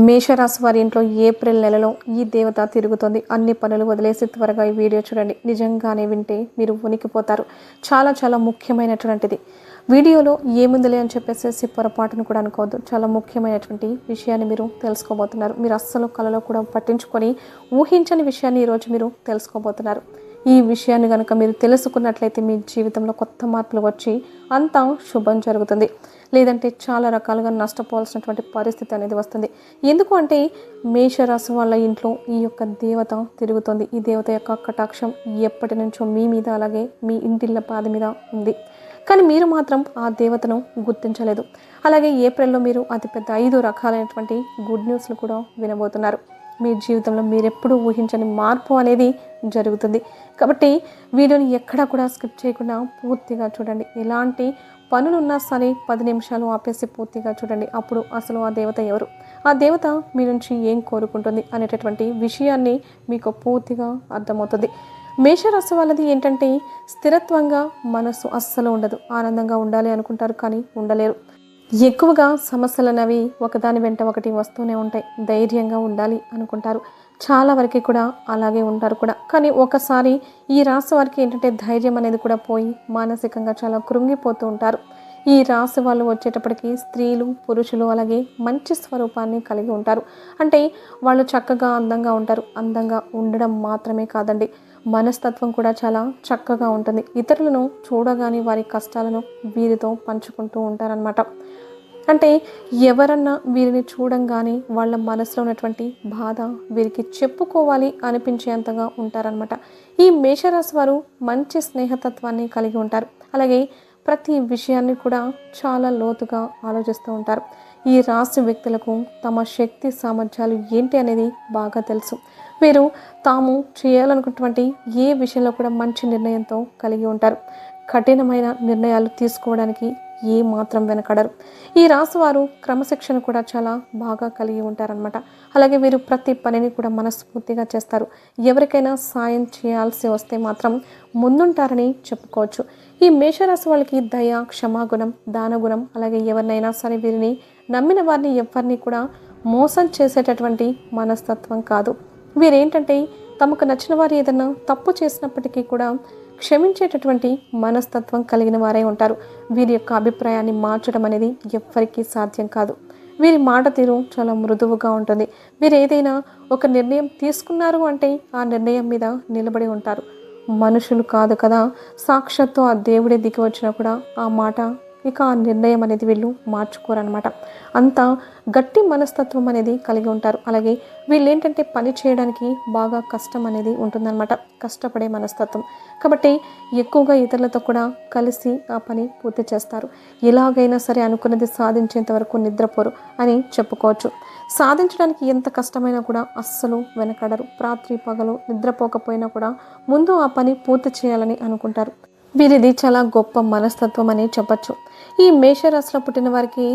మేషరాశి వారి ఇంట్లో ఏప్రిల్ నెలలో ఈ దేవత తిరుగుతుంది. అన్ని పనులు వదిలేసి త్వరగా ఈ వీడియో చూడండి. నిజంగానే వింటే మీరు వణికిపోతారు. చాలా చాలా ముఖ్యమైనటువంటిది. వీడియోలో ఏముందిలే అని చెప్పేసి పొరపాటును కూడా అనుకోవద్దు. చాలా ముఖ్యమైనటువంటి విషయాన్ని మీరు తెలుసుకోబోతున్నారు. మీరు అస్సలు కలలో కూడా పట్టించుకొని ఊహించని విషయాన్ని ఈరోజు మీరు తెలుసుకోబోతున్నారు. ఈ విషయాన్ని కనుక మీరు తెలుసుకున్నట్లయితే మీ జీవితంలో కొత్త మార్పులు వచ్చి అంతా శుభం జరుగుతుంది. లేదంటే చాలా రకాలుగా నష్టపోవాల్సినటువంటి పరిస్థితి అనేది వస్తుంది. ఎందుకు అంటే మేషరాశి వాళ్ళ ఇంట్లో ఈ యొక్క దేవత తిరుగుతుంది. ఈ దేవత యొక్క కటాక్షం ఎప్పటి నుంచో మీ మీద అలాగే మీ ఇంటిళ్ళ పాది మీద ఉంది. కానీ మీరు మాత్రం ఆ దేవతను గుర్తించలేదు. అలాగే ఏప్రిల్లో మీరు అతిపెద్ద 5 రకాలైనటువంటి గుడ్ న్యూస్లు కూడా వినబోతున్నారు. మీ జీవితంలో మీరెప్పుడూ ఊహించని మార్పు అనేది జరుగుతుంది. కాబట్టి వీడియోని ఎక్కడా కూడా స్కిప్ చేయకుండా పూర్తిగా చూడండి. ఎలాంటి పనులున్నా సరే 10 నిమిషాలు ఆపేసి పూర్తిగా చూడండి. అప్పుడు అసలు ఆ దేవత ఎవరు, ఆ దేవత మీ నుంచి ఏం కోరుకుంటుంది అనేటటువంటి విషయాన్ని మీకు పూర్తిగా అర్థమవుతుంది. మేషరాశి వాళ్ళది ఏంటంటే స్థిరత్వంగా మనసు అస్సలు ఉండదు. ఆనందంగా ఉండాలి అనుకుంటారు కానీ ఉండలేరు. ఎక్కువగా సమస్యలు అనేవి ఒకదాని వెంట ఒకటి వస్తూనే ఉంటాయి. ధైర్యంగా ఉండాలి అనుకుంటారు. చాలా వరకు కూడా అలాగే ఉంటారు కూడా. కానీ ఒకసారి ఈ రాశి వారికి ఏంటంటే ధైర్యం అనేది కూడా పోయి మానసికంగా చాలా కృంగిపోతూ ఉంటారు. ఈ రాశి వాళ్ళు వచ్చేటప్పటికి స్త్రీలు పురుషులు అలాగే మంచి స్వరూపాన్ని కలిగి ఉంటారు. అంటే వాళ్ళు చక్కగా అందంగా ఉంటారు. అందంగా ఉండడం మాత్రమే కాదండి, మనస్తత్వం కూడా చాలా చక్కగా ఉంటుంది. ఇతరులను చూడగానే వారి కష్టాలను వీరితో పంచుకుంటూ ఉంటారనమాట. అంటే ఎవరన్నా వీరిని చూడంగానే వాళ్ళ మనసులో ఉన్నటువంటి బాధ వీరికి చెప్పుకోవాలి అనిపించేంతగా ఉంటారనమాట. ఈ మేషరాశి వారు మంచి స్నేహతత్వాన్ని కలిగి ఉంటారు. అలాగే ప్రతి విషయాన్ని కూడా చాలా లోతుగా ఆలోచిస్తూ ఉంటారు. ఈ రాశి వ్యక్తులకు తమ శక్తి సామర్థ్యాలు ఏంటి అనేది బాగా తెలుసు. వీరు తాము చేయాలనుకున్నటువంటి ఏ విషయంలో కూడా మంచి నిర్ణయంతో కలిగి ఉంటారు. కఠినమైన నిర్ణయాలు తీసుకోవడానికి ఏ మాత్రం వెనకడరు. ఈ రాశి వారు క్రమశిక్షణ కూడా చాలా బాగా కలిగి ఉంటారనమాట. అలాగే వీరు ప్రతి పనిని కూడా మనస్ఫూర్తిగా చేస్తారు. ఎవరికైనా సాయం చేయాల్సి వస్తే మాత్రం ముందుంటారని చెప్పుకోవచ్చు. ఈ మేషరాశి వాళ్ళకి దయ, క్షమాగుణం, దానగుణం, అలాగే ఎవరినైనా సరే వీరిని నమ్మిన వారిని ఎవరిని కూడా మోసం చేసేటటువంటి మనస్తత్వం కాదు. వీరేంటంటే తమకు నచ్చిన వారు ఏదైనా తప్పు చేసినప్పటికీ కూడా క్షమించేటటువంటి మనస్తత్వం కలిగిన వారే ఉంటారు. వీరి యొక్క అభిప్రాయాన్ని మార్చడం అనేది ఎవ్వరికీ సాధ్యం కాదు. వీరి మాట తీరు చాలా మృదువుగా ఉంటుంది. వీరు ఏదైనా ఒక నిర్ణయం తీసుకున్నారు అంటే ఆ నిర్ణయం మీద నిలబడి ఉంటారు. మనుషులు కాదు కదా, సాక్షాత్తు ఆ దేవుడే దిగి వచ్చినా కూడా ఆ మాట ఇక ఆ నిర్ణయం అనేది వీళ్ళు మార్చుకోరనమాట. అంత గట్టి మనస్తత్వం అనేది కలిగి ఉంటారు. అలాగే వీళ్ళు ఏంటంటే పని చేయడానికి బాగా కష్టం అనేది ఉంటుందన్నమాట. కష్టపడే మనస్తత్వం కాబట్టి ఎక్కువగా ఇతరులతో కూడా కలిసి ఆ పని పూర్తి చేస్తారు. ఎలాగైనా సరే అనుకున్నది సాధించేంత వరకు నిద్రపోరు అని చెప్పుకోవచ్చు. సాధించడానికి ఎంత కష్టమైనా కూడా అస్సలు వెనకడరు. రాత్రి పగలు నిద్రపోకపోయినా కూడా ముందు ఆ పని పూర్తి చేయాలని అనుకుంటారు. వీరిది చాలా గొప్ప మనస్తత్వం అని చెప్పచ్చు. ఈ మేషరాశిలో పుట్టిన వారికి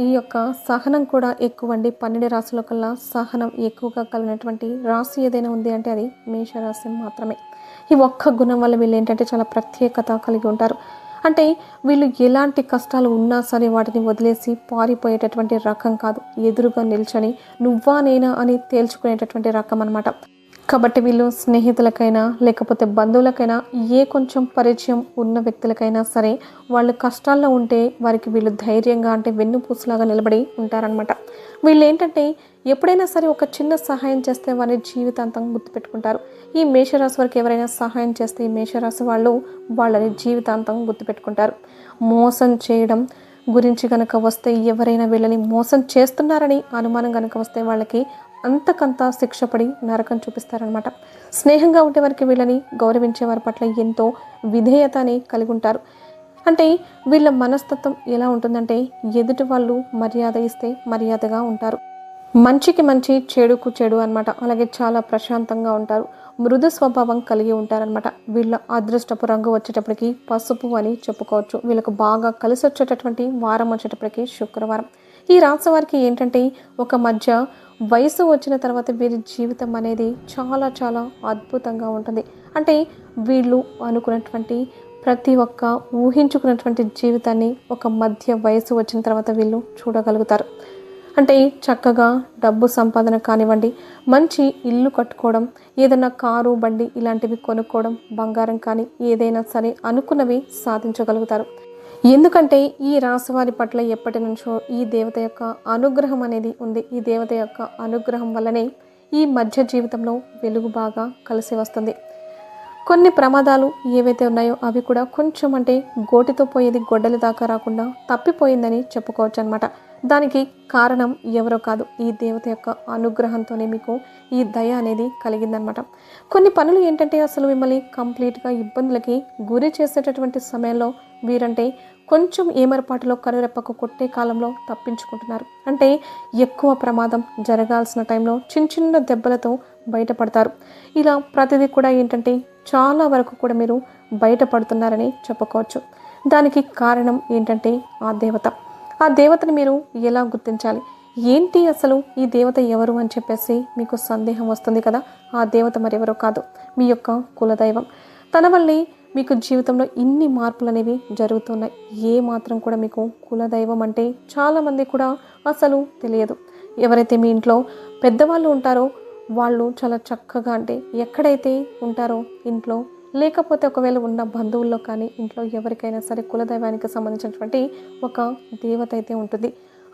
ఈ యొక్క సహనం కూడా ఎక్కువ అండి. 12 రాశుల కల్లా సహనం ఎక్కువగా కలిగినటువంటి రాశి ఏదైనా ఉంది అంటే అది మేషరాశి మాత్రమే. ఈ ఒక్క గుణం వల్ల వీళ్ళు ఏంటంటే చాలా ప్రత్యేకత కలిగి ఉంటారు. అంటే వీళ్ళు ఎలాంటి కష్టాలు ఉన్నా సరే వాటిని వదిలేసి పారిపోయేటటువంటి రకం కాదు. ఎదురుగా నిల్చొని నువ్వా నేనా అని తేల్చుకునేటటువంటి రకం అనమాట. కాబట్టి వీళ్ళు స్నేహితులకైనా లేకపోతే బంధువులకైనా ఏ కొంచెం పరిచయం ఉన్న వ్యక్తులకైనా సరే వాళ్ళు కష్టాల్లో ఉంటే వారికి వీళ్ళు ధైర్యంగా అంటే వెన్నుపూసలాగా నిలబడి ఉంటారనమాట. వీళ్ళు ఏంటంటే ఎప్పుడైనా సరే ఒక చిన్న సహాయం చేస్తే వారి జీవితాంతం గుర్తుపెట్టుకుంటారు. ఈ మేషరాశి వారికి ఎవరైనా సహాయం చేస్తే ఈ మేషరాశి వాళ్ళు వాళ్ళని జీవితాంతం గుర్తుపెట్టుకుంటారు. మోసం చేయడం గురించి కనుక వస్తే ఎవరైనా వీళ్ళని మోసం చేస్తున్నారని అనుమానం కనుక వస్తే వాళ్ళకి అంతకంతా శిక్ష పడి నరకం చూపిస్తారనమాట. స్నేహంగా ఉండే వారికి వీళ్ళని గౌరవించే వారి పట్ల ఎంతో విధేయతని కలిగి ఉంటారు. అంటే వీళ్ళ మనస్తత్వం ఎలా ఉంటుందంటే ఎదుటి వాళ్ళు మర్యాద ఇస్తే మర్యాదగా ఉంటారు. మంచికి మంచి చెడుకు చెడు అనమాట. అలాగే చాలా ప్రశాంతంగా ఉంటారు. మృదు స్వభావం కలిగి ఉంటారనమాట. వీళ్ళ అదృష్టపు రంగు వచ్చేటప్పటికి పసుపు అని చెప్పుకోవచ్చు. వీళ్ళకు బాగా కలిసి వచ్చేటటువంటి వారం వచ్చేటప్పటికి శుక్రవారం. ఈ రాశి వారికి ఏంటంటే ఒక మధ్య వయసు వచ్చిన తర్వాత వీరి జీవితం అనేది చాలా చాలా అద్భుతంగా ఉంటుంది. అంటే వీళ్ళు అనుకున్నటువంటి ప్రతి ఒక్క ఊహించుకున్నటువంటి జీవితాన్ని ఒక మధ్య వయసు వచ్చిన తర్వాత వీళ్ళు చూడగలుగుతారు. అంటే చక్కగా డబ్బు సంపాదన కానివ్వండి, మంచి ఇల్లు కట్టుకోవడం, ఏదైనా కారు బండి ఇలాంటివి కొనుక్కోవడం, బంగారం కానీ ఏదైనా సరే అనుకున్నవి సాధించగలుగుతారు. ఎందుకంటే ఈ రాశి వారి పట్ల ఎప్పటి నుంచో ఈ దేవత యొక్క అనుగ్రహం అనేది ఉంది. ఈ దేవత యొక్క అనుగ్రహం వల్లనే ఈ మధ్య జీవితంలో వెలుగు బాగా కలిసి వస్తుంది. కొన్ని ప్రమాదాలు ఏవైతే ఉన్నాయో అవి కూడా కొంచెం అంటే గోటితో పోయేది గొడ్డలి దాకా రాకుండా తప్పిపోయిందని చెప్పుకోవచ్చు అనమాట. దానికి కారణం ఎవరో కాదు, ఈ దేవత యొక్క అనుగ్రహంతోనే మీకు ఈ దయ అనేది కలిగిందనమాట. కొన్ని పనులు ఏంటంటే అసలు మిమ్మల్ని కంప్లీట్గా ఇబ్బందులకి గురి చేసేటటువంటి సమయంలో వీరంటే కొంచెం ఏమరపాటులో కనురెప్పకు కొట్టే కాలంలో తప్పించుకుంటున్నారు. అంటే ఎక్కువ ప్రమాదం జరగాల్సిన టైంలో చిన్న చిన్న దెబ్బలతో బయటపడతారు. ఇలా ప్రతిదీ కూడా ఏంటంటే చాలా వరకు కూడా మీరు బయటపడుతున్నారని చెప్పుకోవచ్చు. దానికి కారణం ఏంటంటే ఆ దేవతను మీరు ఎలా గుర్తించాలి, ఏంటి అసలు ఈ దేవత ఎవరు అని చెప్పేసి మీకు సందేహం వస్తుంది కదా. ఆ దేవత మరెవరో కాదు, మీ యొక్క కులదైవం. తన వల్లే మీకు జీవితంలో ఇన్ని మార్పులు అనేవి జరుగుతున్నాయి. ఏ మాత్రం కూడా మీకు కులదైవం అంటే చాలామంది కూడా అసలు తెలియదు. ఎవరైతే మీ ఇంట్లో పెద్దవాళ్ళు ఉంటారో వాళ్ళు చాలా చక్కగా అంటే ఎక్కడైతే ఉంటారో ఇంట్లో, లేకపోతే ఒకవేళ ఉన్న బంధువుల్లో కానీ ఇంట్లో ఎవరికైనా సరే కులదైవానికి సంబంధించినటువంటి ఒక దేవత అయితే ఉంటుంది.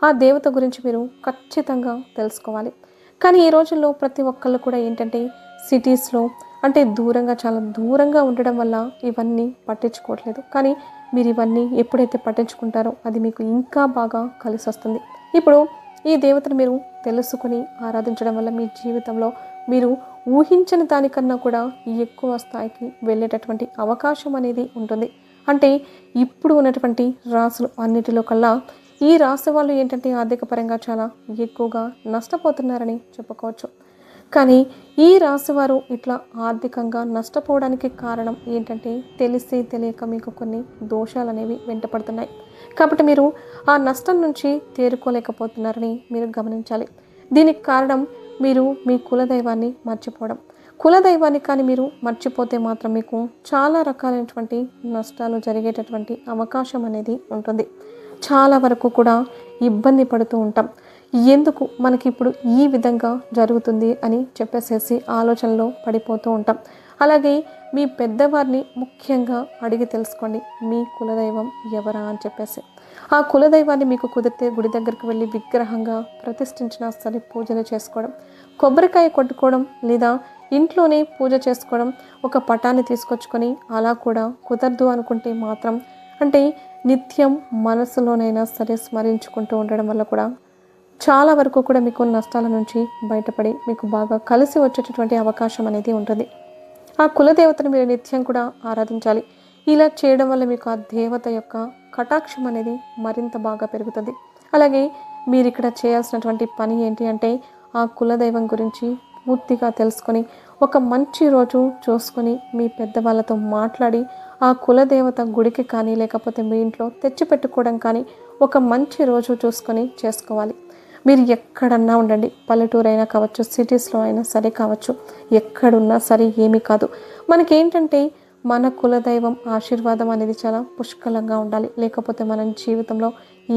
ఆ దేవత గురించి మీరు ఖచ్చితంగా తెలుసుకోవాలి. కానీ ఈ రోజుల్లో ప్రతి ఒక్కళ్ళు కూడా ఏంటంటే సిటీస్లో అంటే దూరంగా, చాలా దూరంగా ఉండడం వల్ల ఇవన్నీ పట్టించుకోవట్లేదు. కానీ మీరు ఇవన్నీ ఎప్పుడైతే పట్టించుకుంటారో అది మీకు ఇంకా బాగా కలిసి వస్తుంది. ఇప్పుడు ఈ దేవతను మీరు తెలుసుకుని ఆరాధించడం వల్ల మీ జీవితంలో మీరు ఊహించని దానికన్నా కూడా ఎక్కువ స్థాయికి వెళ్ళేటటువంటి అవకాశం అనేది ఉంటుంది. అంటే ఇప్పుడు ఉన్నటువంటి రాసులు అన్నిటిలో కల్లా ఈ రాశి వాళ్ళు ఏంటంటే ఆర్థిక పరంగా చాలా ఎక్కువగా నష్టపోతున్నారని చెప్పుకోవచ్చు. కానీ ఈ రాశి వారు ఇట్లా ఆర్థికంగా నష్టపోవడానికి కారణం ఏంటంటే తెలిసి తెలియక మీకు కొన్ని దోషాలు అనేవి వెంటపడుతున్నాయి. కాబట్టి మీరు ఆ నష్టం నుంచి తేరుకోలేకపోతున్నారని మీరు గమనించాలి. దీనికి కారణం మీరు మీ కులదైవాన్ని మర్చిపోవడం. కులదైవాన్ని కానీ మీరు మర్చిపోతే మాత్రం మీకు చాలా రకాలైనటువంటి నష్టాలు జరిగేటటువంటి అవకాశం అనేది ఉంటుంది. చాలా వరకు కూడా ఇబ్బంది పడుతూ ఉంటాం. ఎందుకు మనకి ఇప్పుడు ఈ విధంగా జరుగుతుంది అని చెప్పేసేసి ఆలోచనలో పడిపోతూ ఉంటాం. అలాగే మీ పెద్దవారిని ముఖ్యంగా అడిగి తెలుసుకోండి, మీ కులదైవం ఎవరా అని చెప్పేసి. ఆ కులదైవాన్ని మీకు కుదిరితే గుడి దగ్గరికి వెళ్ళి విగ్రహంగా ప్రతిష్ఠించినా సరే పూజలు చేసుకోవడం, కొబ్బరికాయ కొట్టుకోవడం, లేదా ఇంట్లోనే పూజ చేసుకోవడం, ఒక పటాన్ని తీసుకొచ్చుకొని అలా కూడా కుదరదు అనుకుంటే మాత్రం అంటే నిత్యం మనసులోనైనా సరే స్మరించుకుంటూ ఉండడం వల్ల కూడా చాలా వరకు కూడా మీకు నష్టాల నుంచి బయటపడి మీకు బాగా కలిసి వచ్చేటటువంటి అవకాశం అనేది ఉంటుంది. ఆ కులదేవతను మీరు నిత్యం కూడా ఆరాధించాలి. ఇలా చేయడం వల్ల మీకు ఆ దేవత యొక్క కటాక్షం అనేది మరింత బాగా పెరుగుతుంది. అలాగే మీరు ఇక్కడ చేయాల్సినటువంటి పని ఏంటి అంటే ఆ కులదైవం గురించి పూర్తిగా తెలుసుకొని ఒక మంచి రోజు చూసుకొని మీ పెద్దవాళ్ళతో మాట్లాడి ఆ కులదేవత గుడికి కానీ లేకపోతే మీ ఇంట్లో తెచ్చిపెట్టుకోవడం కానీ ఒక మంచి రోజు చూసుకొని చేసుకోవాలి. మీరు ఎక్కడన్నా ఉండండి, పల్లెటూరు అయినా కావచ్చు, సిటీస్లో అయినా సరే కావచ్చు, ఎక్కడున్నా సరే ఏమీ కాదు. మనకేంటంటే మన కులదైవం ఆశీర్వాదం అనేది చాలా పుష్కలంగా ఉండాలి. లేకపోతే మనం జీవితంలో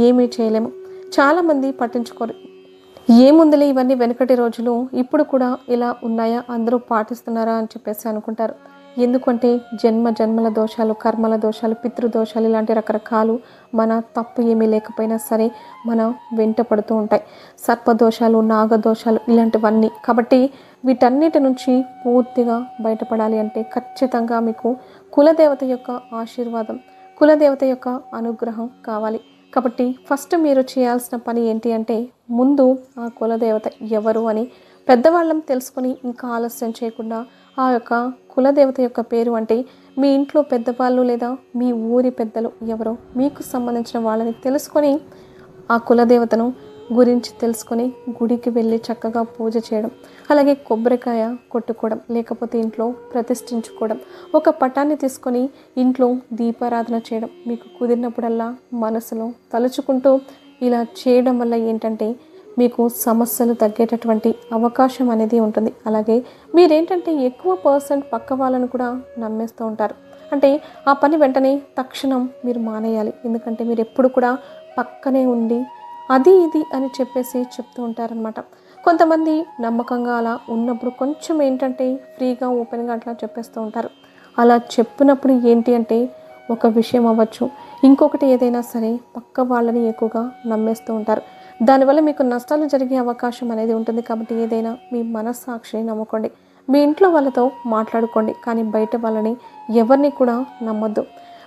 ఏమీ చేయలేము. చాలామంది పట్టించుకోరు. ఏముందిలే ఇవన్నీ వెనకటి రోజులు, ఇప్పుడు కూడా ఇలా ఉన్నాయా, అందరూ పాటిస్తున్నారా అని చెప్పేసి అనుకుంటారు. ఎందుకంటే జన్మల దోషాలు, కర్మల దోషాలు, పితృదోషాలు ఇలాంటి రకరకాలు మన తప్పు ఏమీ లేకపోయినా సరే మన వెంట పడుతూ ఉంటాయి. సర్పదోషాలు, నాగదోషాలు ఇలాంటివన్నీ. కాబట్టి వీటన్నిటి నుంచి పూర్తిగా బయటపడాలి అంటే ఖచ్చితంగా మీకు కులదేవత యొక్క ఆశీర్వాదం, కులదేవత యొక్క అనుగ్రహం కావాలి. కాబట్టి ఫస్ట్ మీరు చేయాల్సిన పని ఏంటి అంటే ముందు ఆ కులదేవత ఎవరు అని పెద్దవాళ్ళం తెలుసుకొని ఇంకా ఆలస్యం చేయకుండా ఆ యొక్క కులదేవత యొక్క పేరు అంటే మీ ఇంట్లో పెద్దవాళ్ళు లేదా మీ ఊరి పెద్దలు ఎవరో మీకు సంబంధించిన వాళ్ళని తెలుసుకొని ఆ కులదేవతను గురించి తెలుసుకొని గుడికి వెళ్ళి చక్కగా పూజ చేయడం, అలాగే కొబ్బరికాయ కొట్టుకోవడం, లేకపోతే ఇంట్లో ప్రతిష్ఠించుకోవడం, ఒక పటాన్ని తీసుకొని ఇంట్లో దీపారాధన చేయడం, మీకు కుదిరినప్పుడల్లా మనసులో తలుచుకుంటూ ఇలా చేయడం వల్ల ఏంటంటే మీకు సమస్యలు తగ్గేటటువంటి అవకాశం అనేది ఉంటుంది. అలాగే మీరేంటంటే ఎక్కువ పక్క వాళ్ళను కూడా నమ్మేస్తూ ఉంటారు. అంటే ఆ పని వెంటనే తక్షణం మీరు మానేయాలి. ఎందుకంటే మీరు ఎప్పుడు కూడా పక్కనే ఉండి అది ఇది అని చెప్పేసి చెప్తూ ఉంటారనమాట. కొంతమంది నమ్మకంగా అలా ఉన్నప్పుడు కొంచెం ఏంటంటే ఫ్రీగా ఓపెన్గా అట్లా చెప్పేస్తూ ఉంటారు. అలా చెప్పినప్పుడు ఏంటి అంటే ఒక విషయం అవ్వచ్చు, ఇంకొకటి ఏదైనా సరే పక్క వాళ్ళని ఎక్కువగా నమ్మేస్తూ ఉంటారు. దానివల్ల మీకు నష్టాలు జరిగే అవకాశం అనేది ఉంటుంది. కాబట్టి ఏదైనా మీ మనస్సాక్షిని నమ్ముకోండి. మీ ఇంట్లో వాళ్ళతో మాట్లాడుకోండి, కానీ బయట వాళ్ళని ఎవరిని కూడా నమ్మొద్దు.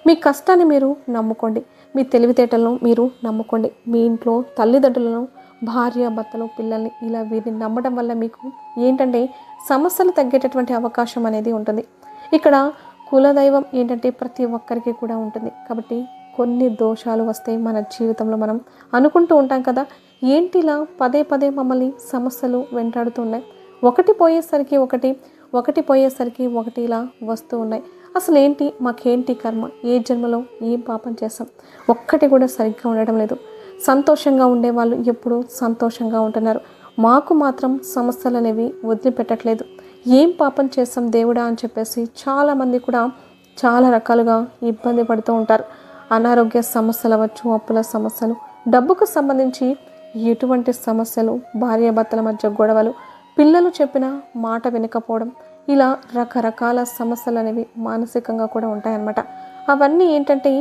మీ కష్టాన్ని మీరు నమ్ముకోండి, మీ తెలివితేటలను మీరు నమ్ముకోండి. మీ ఇంట్లో తల్లిదండ్రులను, భార్య భర్తలు, పిల్లల్ని ఇలా వీరిని నమ్మడం వల్ల మీకు ఏంటంటే సమస్యలు తగ్గేటటువంటి అవకాశం అనేది ఉంటుంది. ఇక్కడ కులదైవం ఏంటంటే ప్రతి ఒక్కరికి కూడా ఉంటుంది. కాబట్టి కొన్ని దోషాలు వస్తాయి మన జీవితంలో. మనం అనుకుంటూ ఉంటాం కదా, ఏంటి ఇలా పదే పదే మమ్మల్ని సమస్యలు వెంటాడుతున్నాయి, ఒకటి పోయేసరికి ఒకటి ఇలా వస్తూ ఉన్నాయి. అసలు ఏంటి, మాకేంటి కర్మ, ఏ జన్మలో ఏం పాపం చేస్తాం, ఒక్కటి కూడా సరిగ్గా ఉండడం లేదు. సంతోషంగా ఉండేవాళ్ళు ఎప్పుడూ సంతోషంగా ఉంటున్నారు, మాకు మాత్రం సమస్యలు అనేవి వదిలిపెట్టట్లేదు, ఏం పాపం చేస్తాం దేవుడా అని చెప్పేసి చాలామంది కూడా చాలా రకాలుగా ఇబ్బంది పడుతూ ఉంటారు. అనారోగ్య సమస్యలు అవ్వచ్చు, అప్పుల సమస్యలు, డబ్బుకు సంబంధించి ఎటువంటి సమస్యలు, భార్యాభర్తల మధ్య గొడవలు, పిల్లలు చెప్పిన మాట వినకపోవడం, ఇలా రకరకాల సమస్యలు అనేవి మానసికంగా కూడా ఉంటాయన్నమాట. అవన్నీ ఏంటంటే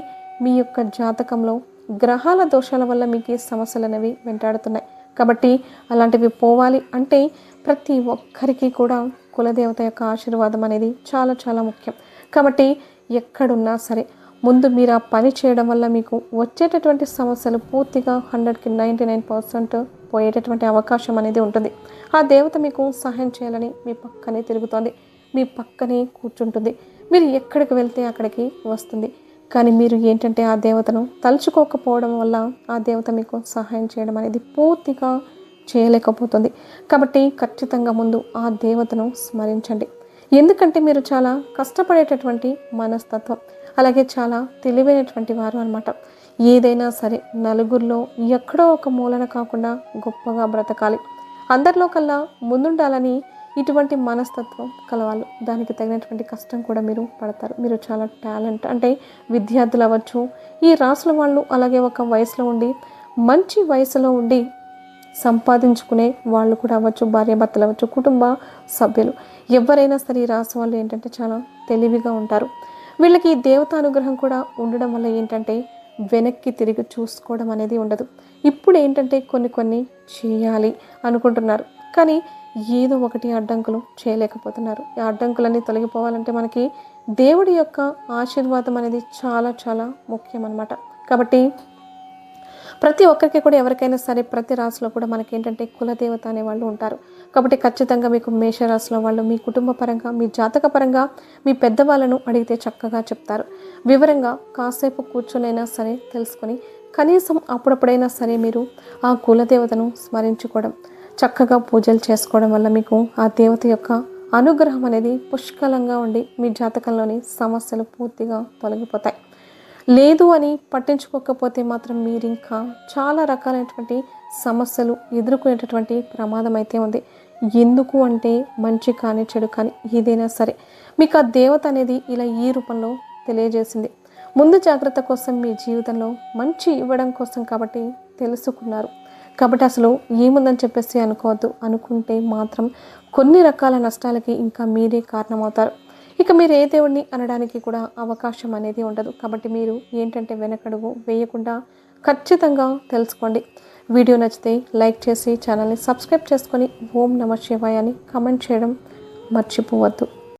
మీ యొక్క జాతకంలో గ్రహాల దోషాల వల్ల మీకు ఈ సమస్యలు అనేవి వెంటాడుతున్నాయి. కాబట్టి అలాంటివి పోవాలి అంటే ప్రతి ఒక్కరికి కూడా కులదేవత యొక్క ఆశీర్వాదం అనేది చాలా చాలా ముఖ్యం. కాబట్టి ఎక్కడున్నా సరే ముందు మీరు ఆ పని చేయడం వల్ల మీకు వచ్చేటటువంటి సమస్యలు పూర్తిగా 100కి 99% పోయేటటువంటి అవకాశం అనేది ఉంటుంది. ఆ దేవత మీకు సహాయం చేయాలని మీ పక్కనే తిరుగుతోంది, మీ పక్కనే కూర్చుంటుంది. మీరు ఎక్కడికి వెళ్తే అక్కడికి వస్తుంది. కానీ మీరు ఏంటంటే ఆ దేవతను తలుచుకోకపోవడం వల్ల ఆ దేవత మీకు సహాయం చేయడం అనేది పూర్తిగా చేయలేకపోతుంది. కాబట్టి ఖచ్చితంగా ముందు ఆ దేవతను స్మరించండి. ఎందుకంటే మీరు చాలా కష్టపడేటటువంటి మనస్తత్వం, అలాగే చాలా తెలివైనటువంటి వారు అన్నమాట. ఏదైనా సరే నలుగురిలో ఎక్కడో ఒక మూలన కాకుండా గొప్పగా బ్రతకాలి, అందరిలో కల్లా ముందుండాలని ఇటువంటి మనస్తత్వం కలవాలి. దానికి తగినటువంటి కష్టం కూడా మీరు పడతారు. మీరు చాలా టాలెంట్ అంటే విద్యార్థులు అవ్వచ్చు, ఈ రాసుల వాళ్ళు, అలాగే ఒక వయసులో ఉండి మంచి వయసులో ఉండి సంపాదించుకునే వాళ్ళు కూడా అవ్వచ్చు, భార్యాభర్తలు అవ్వచ్చు, కుటుంబ సభ్యులు ఎవరైనా సరే ఈ రాశి వాళ్ళు ఏంటంటే చాలా తెలివిగా ఉంటారు. వీళ్ళకి ఈ దేవత అనుగ్రహం కూడా ఉండడం వల్ల ఏంటంటే వెనక్కి తిరిగి చూసుకోవడం అనేది ఉండదు. ఇప్పుడు ఏంటంటే కొన్ని చేయాలి అనుకుంటున్నారు, కానీ ఏదో ఒకటి అడ్డంకులు చేయలేకపోతున్నారు. ఈ అడ్డంకులన్నీ తొలగిపోవాలంటే మనకి దేవుడి యొక్క ఆశీర్వాదం అనేది చాలా చాలా ముఖ్యం అన్నమాట. కాబట్టి ప్రతి ఒక్కరికి కూడా ఎవరికైనా సరే ప్రతి రాశిలో కూడా మనకి ఏంటంటే కులదేవత అనే వాళ్ళు ఉంటారు. కాబట్టి ఖచ్చితంగా మీకు మేషరాశిలో వాళ్ళు మీ కుటుంబ పరంగా, మీ జాతక పరంగా మీ పెద్దవాళ్ళను అడిగితే చక్కగా చెప్తారు. వివరంగా కాసేపు కూర్చొనైనా సరే తెలుసుకొని కనీసం అప్పుడప్పుడైనా సరే మీరు ఆ కులదేవతను స్మరించుకోవడం, చక్కగా పూజలు చేసుకోవడం వల్ల మీకు ఆ దేవత యొక్క అనుగ్రహం అనేది పుష్కలంగా ఉండి మీ జాతకంలోని సమస్యలు పూర్తిగా తొలగిపోతాయి. లేదు అని పట్టించుకోకపోతే మాత్రం మీరు ఇంకా చాలా రకాలైనటువంటి సమస్యలు ఎదుర్కొనేటటువంటి ప్రమాదం అయితే ఉంది. ఎందుకు అంటే మంచి కానీ చెడు కానీ ఏదైనా సరే మీకు ఆ దేవత అనేది ఇలా ఈ రూపంలో తెలియజేసింది. ముందు జాగ్రత్త కోసం మీ జీవితంలో మంచి ఇవ్వడం కోసం కాబట్టి తెలుసుకున్నారు. కాబట్టి అసలు ఏముందని చెప్పేసి అనుకోవద్దు. అనుకుంటే మాత్రం కొన్ని రకాల నష్టాలకి ఇంకా మీరే కారణమవుతారు. ఇక మీరు ఏ దేవుడిని అనడానికి కూడా అవకాశం అనేది ఉండదు. కాబట్టి మీరు ఏంటంటే వెనకడుగు వేయకుండా ఖచ్చితంగా తెలుసుకోండి. వీడియో నచ్చితే లైక్ చేసి ఛానల్ని సబ్స్క్రైబ్ చేసుకొని ఓం నమః శివాయ అని కామెంట్ చేయడం మర్చిపోవద్దు.